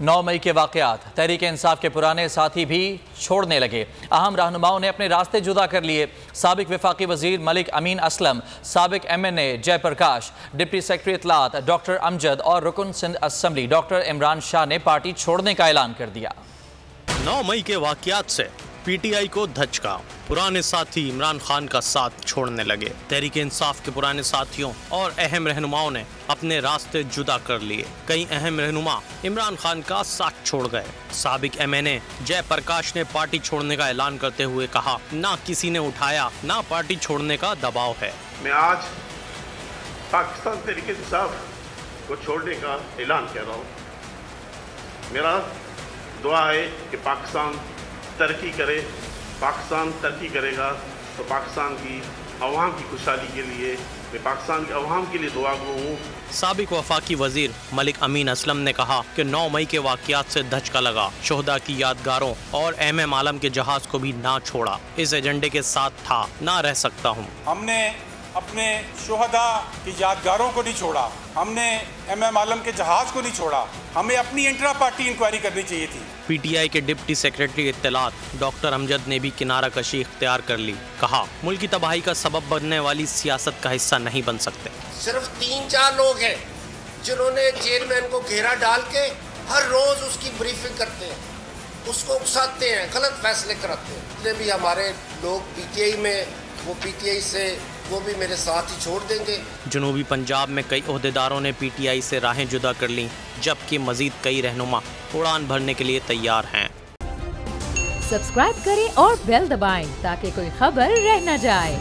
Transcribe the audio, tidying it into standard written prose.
9 मई के वाक़यात, तहरीक इंसाफ के पुराने साथी भी छोड़ने लगे। अहम रहनुमाओं ने अपने रास्ते जुदा कर लिए। साबिक वफाकी वजीर मलिक अमीन असलम, साबिक MNA जयप्रकाश, डिप्टी सेक्रेटरी इत्तलात डॉक्टर अमजद और रुकन सिंध असम्बली डॉक्टर इमरान शाह ने पार्टी छोड़ने का ऐलान कर दिया। 9 मई के वाक़यात से PTI को धचका। पुराने साथी इमरान खान का साथ छोड़ने लगे। तहरीक इंसाफ के पुराने साथियों और अहम रहनुमाओं ने अपने रास्ते जुदा कर लिए। कई अहम रहनुमा इमरान खान का साथ छोड़ गए। साबिक MNA जयप्रकाश ने पार्टी छोड़ने का ऐलान करते हुए कहा, ना किसी ने उठाया, ना पार्टी छोड़ने का दबाव है। मैं आज पाकिस्तान तहरीक इंसाफ को छोड़ने का ऐलान कर रहा हूँ। मेरा दुआ है कि पाकिस्तान तरक्की करे। पाकिस्तान तरक्की करेगा तो पाकिस्तान की अवाम की खुशहाली के लिए मैं पाकिस्तान के अवाम के लिए दुआ गो हूँ। साबिक वफाकी वजीर मलिक अमीन असलम ने कहा कि 9 मई के वाक़यात से धचका लगा। शोहदा की यादगारों और MM आलम के जहाज को भी ना छोड़ा। इस एजेंडे के साथ था, ना रह सकता हूँ। हमने अपने शोहदा की यादगारों को नहीं छोड़ा, हमने MM आलम के जहाज को नहीं छोड़ा। हमें अपनी इंट्रा पार्टी इंक्वायरी करनी चाहिए थी। PTI के डिप्टी सेक्रेटरी इत्तलात डॉक्टर अमजद ने भी किनारा कशी इख्तियार कर ली। कहा, मुल्क की तबाही का सबब बनने वाली सियासत का हिस्सा नहीं बन सकते। सिर्फ 3-4 लोग हैं जिन्होंने चेयरमैन को घेरा डाल के हर रोज उसकी ब्रीफिंग करते हैं, उसको उकसाते हैं, गलत फैसले कराते हैं। जितने भी हमारे लोग PTI में, वो PTI से वो भी मेरे साथ ही छोड़ देंगे। जनूबी पंजाब में कई ओहदेदारों ने PTI से राहें जुदा कर लीं, जबकि मजीद कई रहनुमा उड़ान भरने के लिए तैयार हैं। सब्सक्राइब करें और बेल दबाएं ताकि कोई खबर रह न जाए।